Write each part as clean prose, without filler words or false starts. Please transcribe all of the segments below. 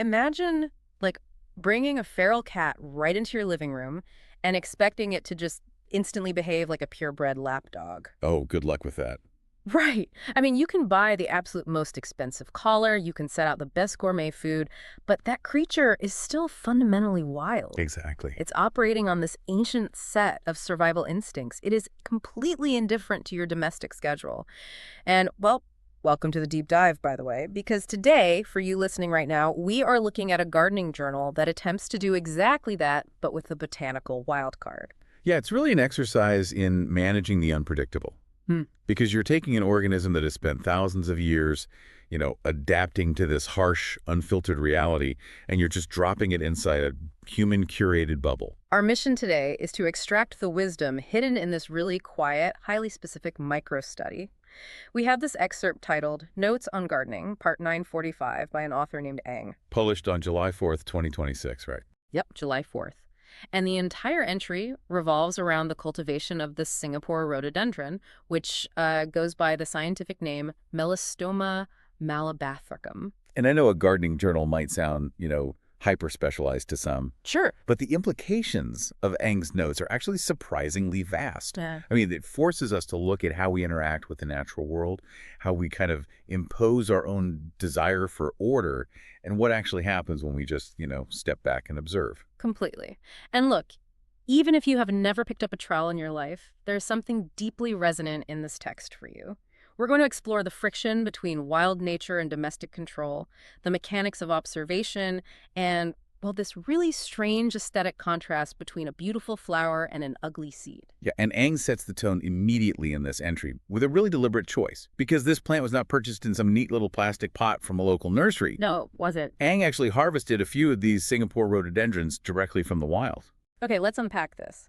Imagine, like, bringing a feral cat right into your living room and expecting it to just instantly behave like a purebred lapdog. Oh, good luck with that. Right. I mean, you can buy the absolute most expensive collar, you can set out the best gourmet food, but that creature is still fundamentally wild. Exactly. It's operating on this ancient set of survival instincts. It is completely indifferent to your domestic schedule. And, well, welcome to the deep dive, by the way, because today, for you listening right now, we are looking at a gardening journal that attempts to do exactly that, but with the botanical wild card. Yeah, it's really an exercise in managing the unpredictable. Hmm. Because you're taking an organism that has spent thousands of years, adapting to this harsh, unfiltered reality, and you're just dropping it inside a human-curated bubble. Our mission today is to extract the wisdom hidden in this really quiet, highly specific micro-study. We have this excerpt titled Notes on Gardening, Part 945 by an author named Ang. Published on July 4th, 2026, right? Yep, July 4th. And the entire entry revolves around the cultivation of the Singapore Rhododendron, which goes by the scientific name melastoma-malabathricum. And I know a gardening journal might sound, hyper-specialized to some, Sure. but the implications of Ang's notes are actually surprisingly vast. Yeah. I mean, it forces us to look at how we interact with the natural world, how we kind of impose our own desire for order, and what actually happens when we just, step back and observe. Completely. And look, even if you have never picked up a trowel in your life, there's something deeply resonant in this text for you. We're going to explore the friction between wild nature and domestic control, the mechanics of observation, and, well, this really strange aesthetic contrast between a beautiful flower and an ugly seed. Yeah, and Ang sets the tone immediately in this entry with a really deliberate choice, because this plant was not purchased in some neat little plastic pot from a local nursery. No, was it? Ang actually harvested a few of these Singapore rhododendrons directly from the wild. Okay, let's unpack this.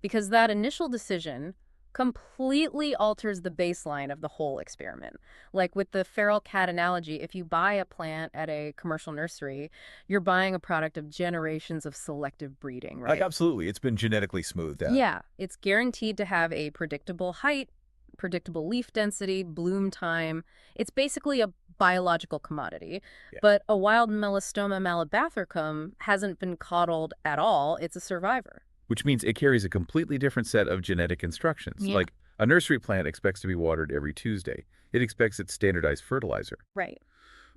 Because that initial decision completely alters the baseline of the whole experiment. Like with the feral cat analogy, if you buy a plant at a commercial nursery, you're buying a product of generations of selective breeding, right? Absolutely. It's been genetically smoothed out. Yeah, it's guaranteed to have a predictable height, predictable leaf density, bloom time. It's basically a biological commodity. Yeah. But a wild melastoma-malabathricum hasn't been coddled at all. It's a survivor. Which means it carries a completely different set of genetic instructions. Yeah. Like a nursery plant expects to be watered every Tuesday. It expects its standardized fertilizer. Right.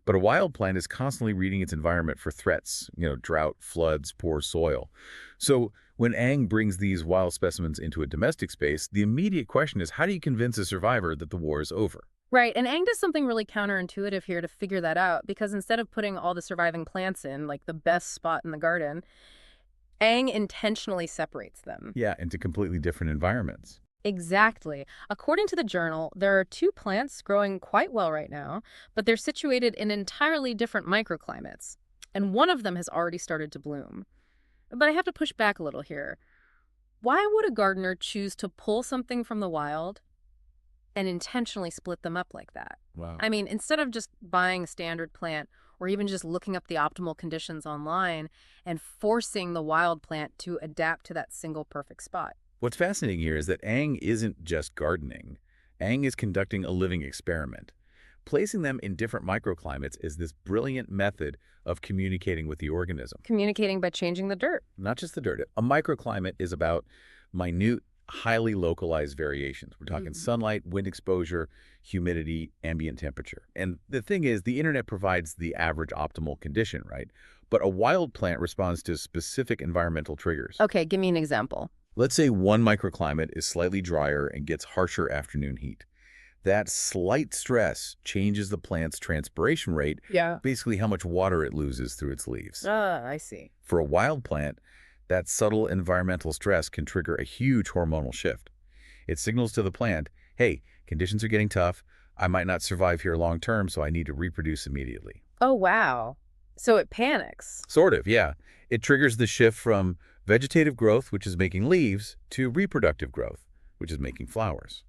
But a wild plant is constantly reading its environment for threats, drought, floods, poor soil. So when Ang brings these wild specimens into a domestic space, the immediate question is, how do you convince a survivor that the war is over? Right, and Ang does something really counterintuitive here to figure that out, because instead of putting all the surviving plants in, like the best spot in the garden, Ang intentionally separates them. Yeah, into completely different environments. Exactly. According to the journal, there are two plants growing quite well right now, but they're situated in entirely different microclimates, and one of them has already started to bloom. But I have to push back a little here. Why would a gardener choose to pull something from the wild and intentionally split them up like that? Wow. I mean, instead of just buying a standard plant or even just looking up the optimal conditions online and forcing the wild plant to adapt to that single perfect spot. What's fascinating here is that Ang isn't just gardening. Ang is conducting a living experiment. Placing them in different microclimates is this brilliant method of communicating with the organism. Communicating by changing the dirt. Not just the dirt. A microclimate is about minute, highly localized variations. We're talking sunlight, wind exposure, humidity, ambient temperature. And the thing is, the internet provides the average optimal condition, right? But a wild plant responds to specific environmental triggers. Okay, give me an example. Let's say one microclimate is slightly drier and gets harsher afternoon heat. That slight stress changes the plant's transpiration rate, basically how much water it loses through its leaves. Ah, I see. For a wild plant, that subtle environmental stress can trigger a huge hormonal shift. It signals to the plant, hey, conditions are getting tough. I might not survive here long term, so I need to reproduce immediately. Oh, wow. So it panics. Sort of, yeah. It triggers the shift from vegetative growth, which is making leaves, to reproductive growth, which is making flowers.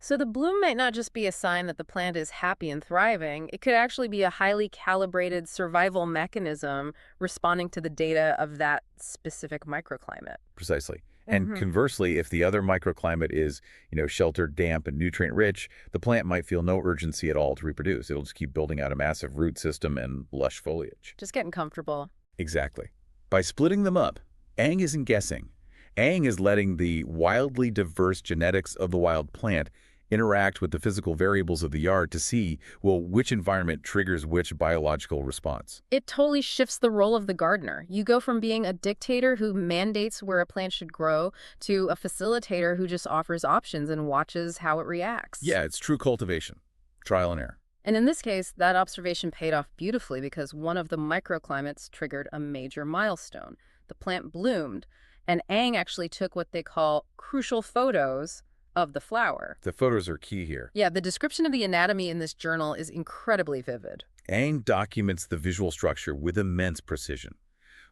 So the bloom might not just be a sign that the plant is happy and thriving. It could actually be a highly calibrated survival mechanism responding to the data of that specific microclimate. Precisely. And conversely, if the other microclimate is, sheltered, damp, and nutrient-rich, the plant might feel no urgency at all to reproduce. It'll just keep building out a massive root system and lush foliage. Just getting comfortable. Exactly. By splitting them up, Ang isn't guessing. Ang is letting the wildly diverse genetics of the wild plant interact with the physical variables of the yard to see, well, which environment triggers which biological response. It totally shifts the role of the gardener. You go from being a dictator who mandates where a plant should grow to a facilitator who just offers options and watches how it reacts. Yeah, it's true cultivation. Trial and error. And in this case, that observation paid off beautifully because one of the microclimates triggered a major milestone. The plant bloomed, and Ang actually took what they call crucial photos of the flower. The photos are key here. Yeah, the description of the anatomy in this journal is incredibly vivid. Ang documents the visual structure with immense precision,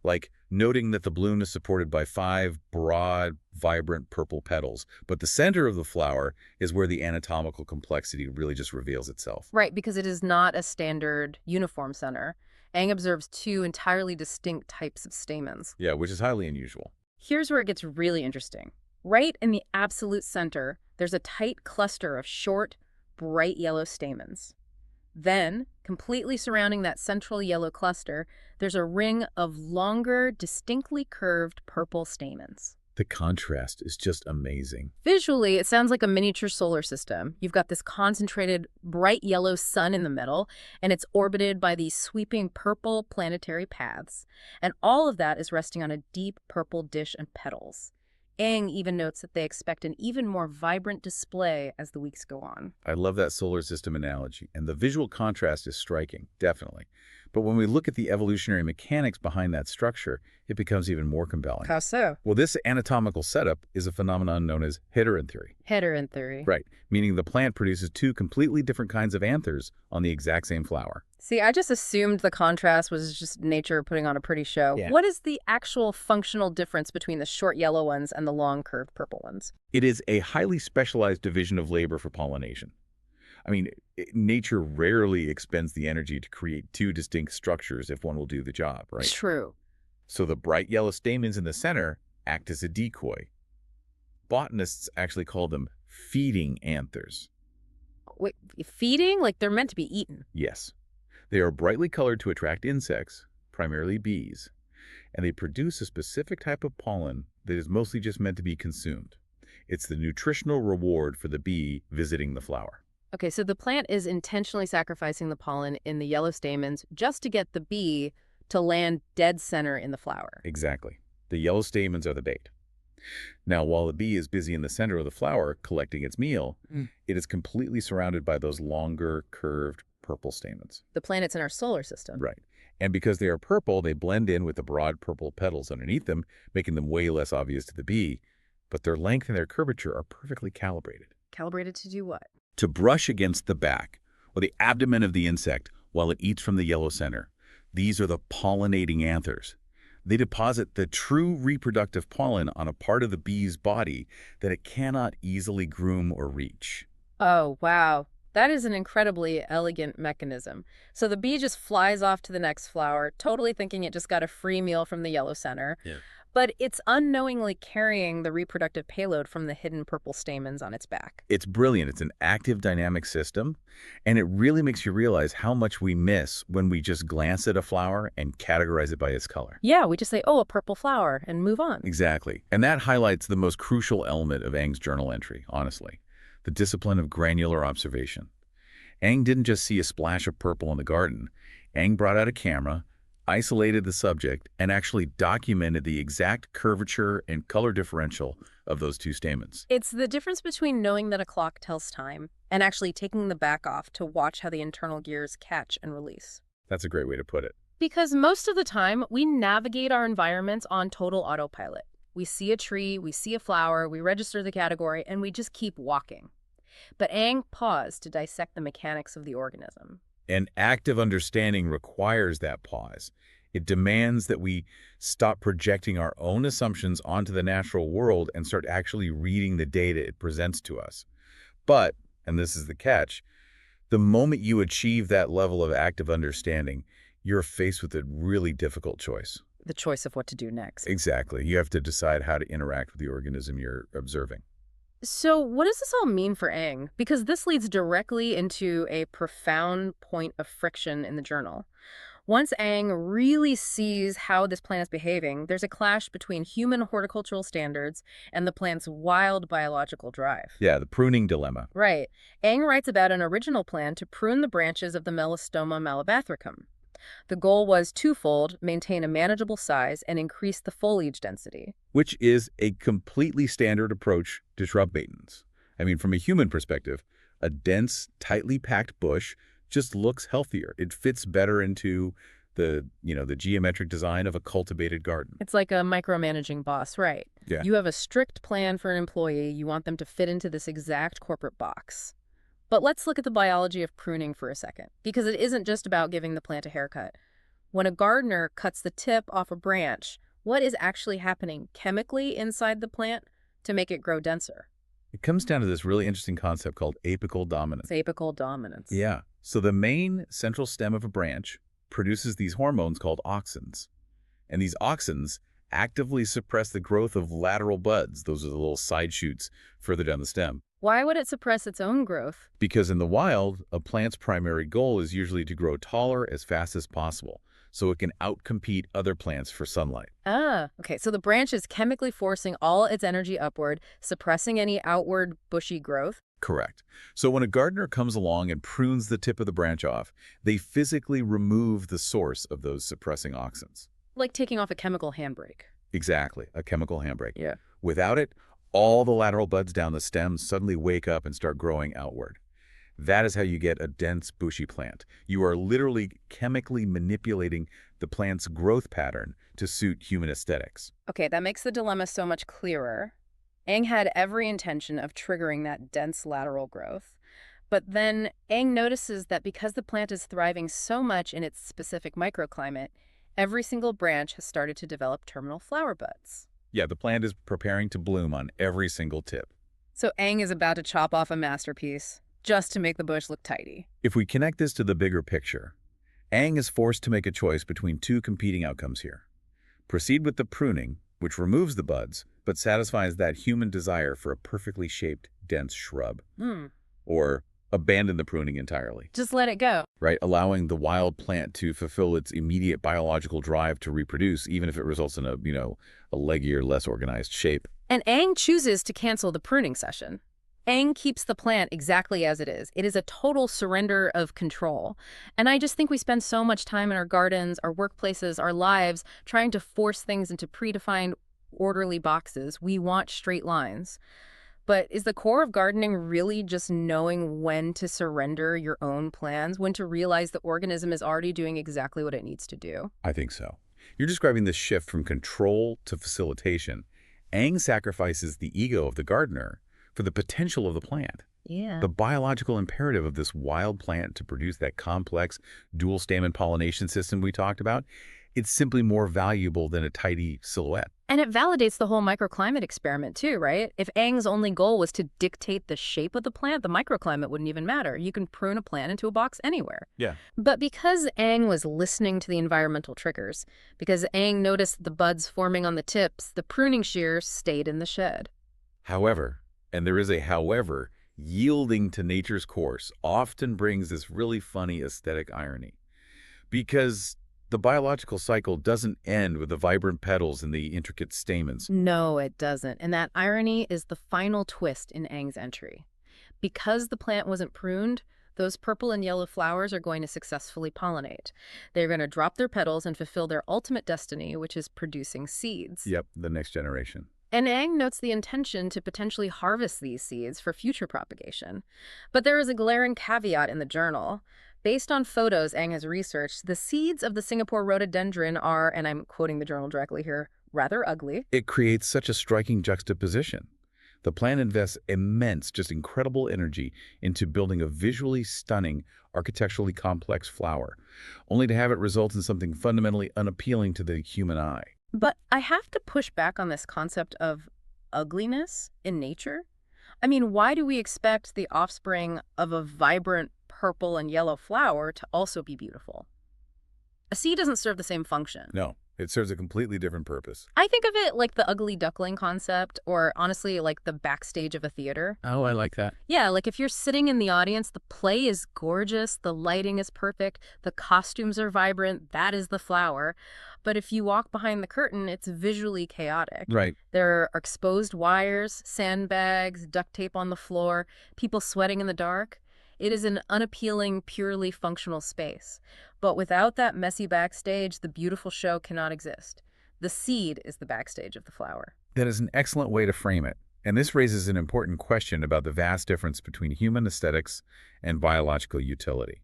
like noting that the bloom is supported by 5 broad, vibrant purple petals, but the center of the flower is where the anatomical complexity really just reveals itself. Right, because it is not a standard uniform center. Ang observes 2 entirely distinct types of stamens. Yeah, which is highly unusual. Here's where it gets really interesting. Right in the absolute center, there's a tight cluster of short, bright yellow stamens. Then, completely surrounding that central yellow cluster, there's a ring of longer, distinctly curved purple stamens. The contrast is just amazing. Visually, it sounds like a miniature solar system. You've got this concentrated, bright yellow sun in the middle, and it's orbited by these sweeping purple planetary paths. And all of that is resting on a deep purple dish and petals. Ang even notes that they expect an even more vibrant display as the weeks go on. I love that solar system analogy, and the visual contrast is striking, definitely. But when we look at the evolutionary mechanics behind that structure, it becomes even more compelling. How so? Well, this anatomical setup is a phenomenon known as heteranthery. Heteranthery. Right, meaning the plant produces 2 completely different kinds of anthers on the exact same flower. See, I just assumed the contrast was just nature putting on a pretty show. Yeah. What is the actual functional difference between the short yellow ones and the long curved purple ones? It is a highly specialized division of labor for pollination. I mean, nature rarely expends the energy to create 2 distinct structures if one will do the job, right? True. So the bright yellow stamens in the center act as a decoy. Botanists actually call them feeding anthers. Wait, feeding? Like they're meant to be eaten? Yes. They are brightly colored to attract insects, primarily bees, and they produce a specific type of pollen that is mostly just meant to be consumed. It's the nutritional reward for the bee visiting the flower. Okay, so the plant is intentionally sacrificing the pollen in the yellow stamens just to get the bee to land dead center in the flower. Exactly. The yellow stamens are the bait. Now, while the bee is busy in the center of the flower collecting its meal, it is completely surrounded by those longer, curved purple stamens. The planets in our solar system. Right. And because they are purple, they blend in with the broad purple petals underneath them, making them way less obvious to the bee. But their length and their curvature are perfectly calibrated. Calibrated to do what? To brush against the back or the abdomen of the insect while it eats from the yellow center. These are the pollinating anthers. They deposit the true reproductive pollen on a part of the bee's body that it cannot easily groom or reach. Oh, wow. That is an incredibly elegant mechanism. So the bee just flies off to the next flower, totally thinking it just got a free meal from the yellow center. Yeah. But it's unknowingly carrying the reproductive payload from the hidden purple stamens on its back. It's brilliant. It's an active dynamic system, and it really makes you realize how much we miss when we just glance at a flower and categorize it by its color. Yeah, we just say, oh, a purple flower, and move on. Exactly. And that highlights the most crucial element of Ang's journal entry, honestly, the discipline of granular observation. Ang didn't just see a splash of purple in the garden. Ang brought out a camera, isolated the subject, and actually documented the exact curvature and color differential of those 2 stamens. It's the difference between knowing that a clock tells time and actually taking the back off to watch how the internal gears catch and release. That's a great way to put it. Because most of the time, we navigate our environments on total autopilot. We see a tree, we see a flower, we register the category, and we just keep walking. But Ang paused to dissect the mechanics of the organism. An active understanding requires that pause. It demands that we stop projecting our own assumptions onto the natural world and start actually reading the data it presents to us. But, and this is the catch, the moment you achieve that level of active understanding, you're faced with a really difficult choice. the choice of what to do next. Exactly. You have to decide how to interact with the organism you're observing. So what does this all mean for Aang? Because this leads directly into a profound point of friction in the journal. Once Aang really sees how this plant is behaving, there's a clash between human horticultural standards and the plant's wild biological drive. Yeah, the pruning dilemma. Right. Aang writes about an original plan to prune the branches of the melastoma-malabathricum. The goal was twofold: maintain a manageable size and increase the foliage density. Which is a completely standard approach to shrub maintenance. I mean, from a human perspective, a dense, tightly packed bush just looks healthier. It fits better into the geometric design of a cultivated garden. It's like a micromanaging boss, right? Yeah. You have a strict plan for an employee. You want them to fit into this exact corporate box. But let's look at the biology of pruning for a second, because it isn't just about giving the plant a haircut. When a gardener cuts the tip off a branch, what is actually happening chemically inside the plant to make it grow denser? It comes down to this really interesting concept called apical dominance. It's apical dominance. Yeah. So the main central stem of a branch produces these hormones called auxins. And these auxins actively suppress the growth of lateral buds. Those are the little side shoots further down the stem. Why would it suppress its own growth? Because in the wild, a plant's primary goal is usually to grow taller as fast as possible, so it can outcompete other plants for sunlight. Ah, okay. So the branch is chemically forcing all its energy upward, suppressing any outward bushy growth. Correct. So when a gardener comes along and prunes the tip of the branch off, they physically remove the source of those suppressing auxins. Like taking off a chemical handbrake. Exactly, a chemical handbrake. Yeah. Without it, all the lateral buds down the stem suddenly wake up and start growing outward. That is how you get a dense, bushy plant. You are literally chemically manipulating the plant's growth pattern to suit human aesthetics. Okay, that makes the dilemma so much clearer. Aang had every intention of triggering that dense lateral growth. But then Aang notices that because the plant is thriving so much in its specific microclimate, every single branch has started to develop terminal flower buds. Yeah, the plant is preparing to bloom on every single tip. So Aang is about to chop off a masterpiece just to make the bush look tidy. If we connect this to the bigger picture, Aang is forced to make a choice between two competing outcomes here. Proceed with the pruning, which removes the buds, but satisfies that human desire for a perfectly shaped, dense shrub. Or abandon the pruning entirely. Just let it go. Right? Allowing the wild plant to fulfill its immediate biological drive to reproduce, even if it results in a leggier, less organized shape. And Aang chooses to cancel the pruning session. Aang keeps the plant exactly as it is. It is a total surrender of control. And I just think we spend so much time in our gardens, our workplaces, our lives, trying to force things into predefined, orderly boxes. We want straight lines. But is the core of gardening really just knowing when to surrender your own plans, when to realize the organism is already doing exactly what it needs to do? I think so. You're describing this shift from control to facilitation. Aang sacrifices the ego of the gardener for the potential of the plant. Yeah. The biological imperative of this wild plant to produce that complex dual stamen pollination system we talked about, it's simply more valuable than a tidy silhouette. And it validates the whole microclimate experiment too, right? If Aang's only goal was to dictate the shape of the plant, the microclimate wouldn't even matter. You can prune a plant into a box anywhere. Yeah. But because Aang was listening to the environmental triggers, because Aang noticed the buds forming on the tips, the pruning shears stayed in the shed. However, and there is a however, yielding to nature's course often brings this really funny aesthetic irony. Because the biological cycle doesn't end with the vibrant petals and the intricate stamens. No, it doesn't. And that irony is the final twist in Aang's entry. Because the plant wasn't pruned, those purple and yellow flowers are going to successfully pollinate. They're going to drop their petals and fulfill their ultimate destiny, which is producing seeds. Yep, the next generation. And Aang notes the intention to potentially harvest these seeds for future propagation. But there is a glaring caveat in the journal. Based on photos Aang has researched, the seeds of the Singapore Rhododendron are, and I'm quoting the journal directly here, rather ugly. It creates such a striking juxtaposition. The plant invests immense, just incredible energy into building a visually stunning, architecturally complex flower, only to have it result in something fundamentally unappealing to the human eye. But I have to push back on this concept of ugliness in nature. I mean, why do we expect the offspring of a vibrant purple and yellow flower to also be beautiful? A seed doesn't serve the same function. No, it serves a completely different purpose. I think of it like the ugly duckling concept, or honestly, like the backstage of a theater. Oh, I like that. Yeah, like if you're sitting in the audience, the play is gorgeous, the lighting is perfect, the costumes are vibrant, that is the flower. But if you walk behind the curtain, it's visually chaotic. Right. There are exposed wires, sandbags, duct tape on the floor, people sweating in the dark. It is an unappealing, purely functional space. But without that messy backstage, the beautiful show cannot exist. The seed is the backstage of the flower. That is an excellent way to frame it. And this raises an important question about the vast difference between human aesthetics and biological utility.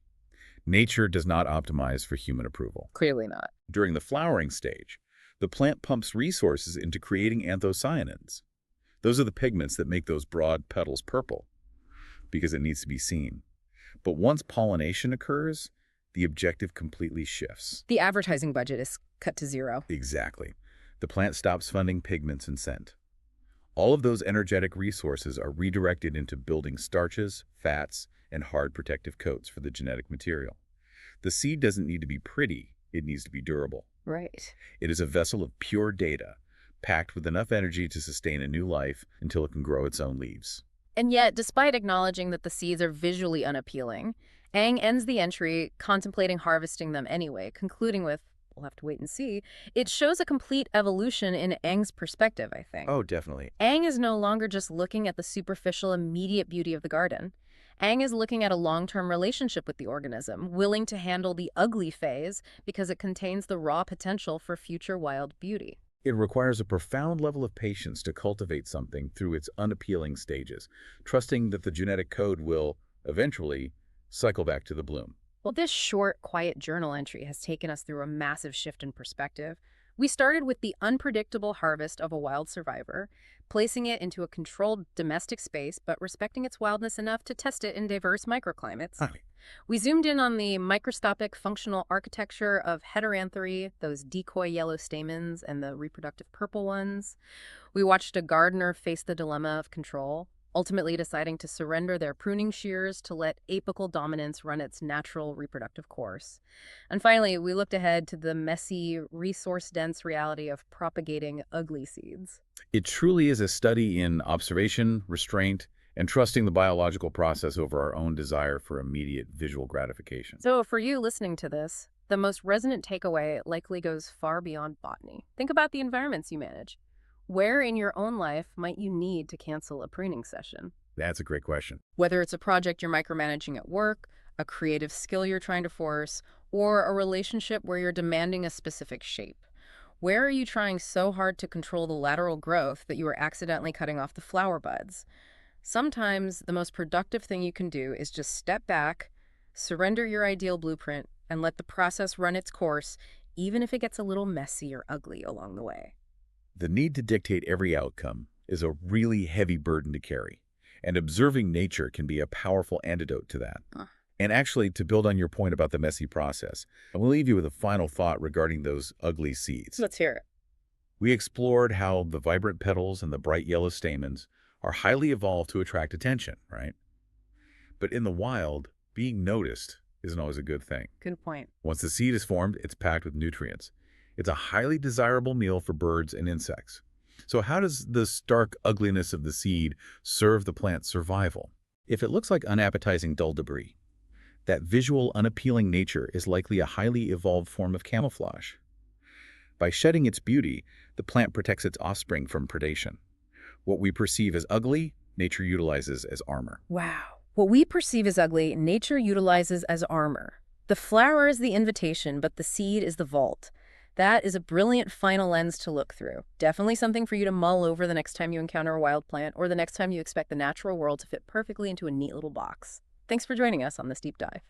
Nature does not optimize for human approval. Clearly not. During the flowering stage, the plant pumps resources into creating anthocyanins. Those are the pigments that make those broad petals purple, because it needs to be seen. But once pollination occurs, the objective completely shifts. The advertising budget is cut to zero. Exactly. The plant stops funding pigments and scent. All of those energetic resources are redirected into building starches, fats, and hard protective coats for the genetic material. The seed doesn't need to be pretty, it needs to be durable. Right. It is a vessel of pure data, packed with enough energy to sustain a new life until it can grow its own leaves. And yet, despite acknowledging that the seeds are visually unappealing, Aang ends the entry contemplating harvesting them anyway, concluding with, we'll have to wait and see. It shows a complete evolution in Aang's perspective, I think. Oh, definitely. Aang is no longer just looking at the superficial, immediate beauty of the garden. Aang is looking at a long-term relationship with the organism, willing to handle the ugly phase because it contains the raw potential for future wild beauty. It requires a profound level of patience to cultivate something through its unappealing stages, trusting that the genetic code will, eventually, cycle back to the bloom. Well, this short, quiet journal entry has taken us through a massive shift in perspective. We started with the unpredictable harvest of a wild survivor, placing it into a controlled domestic space, but respecting its wildness enough to test it in diverse microclimates. We zoomed in on the microscopic functional architecture of heterantherae, those decoy yellow stamens, and the reproductive purple ones. We watched a gardener face the dilemma of control, ultimately deciding to surrender their pruning shears to let apical dominance run its natural reproductive course. And finally, we looked ahead to the messy, resource-dense reality of propagating ugly seeds. It truly is a study in observation, restraint, and trusting the biological process over our own desire for immediate visual gratification. So for you listening to this, the most resonant takeaway likely goes far beyond botany. Think about the environments you manage. Where in your own life might you need to cancel a pruning session? That's a great question. Whether it's a project you're micromanaging at work, a creative skill you're trying to force, or a relationship where you're demanding a specific shape. Where are you trying so hard to control the lateral growth that you are accidentally cutting off the flower buds? Sometimes the most productive thing you can do is just step back, surrender your ideal blueprint, and let the process run its course, even if it gets a little messy or ugly along the way. The need to dictate every outcome is a really heavy burden to carry, and observing nature can be a powerful antidote to that. And actually, to build on your point about the messy process, I will leave you with a final thought regarding those ugly seeds. Let's hear it. We explored how the vibrant petals and the bright yellow stamens are highly evolved to attract attention, right? But in the wild, being noticed isn't always a good thing. Good point. Once the seed is formed, it's packed with nutrients. It's a highly desirable meal for birds and insects. So how does the stark ugliness of the seed serve the plant's survival? If it looks like unappetizing dull debris, that visual, unappealing nature is likely a highly evolved form of camouflage. By shedding its beauty, the plant protects its offspring from predation. What we perceive as ugly, nature utilizes as armor. Wow. What we perceive as ugly, nature utilizes as armor. The flower is the invitation, but the seed is the vault. That is a brilliant final lens to look through. Definitely something for you to mull over the next time you encounter a wild plant or the next time you expect the natural world to fit perfectly into a neat little box. Thanks for joining us on this deep dive.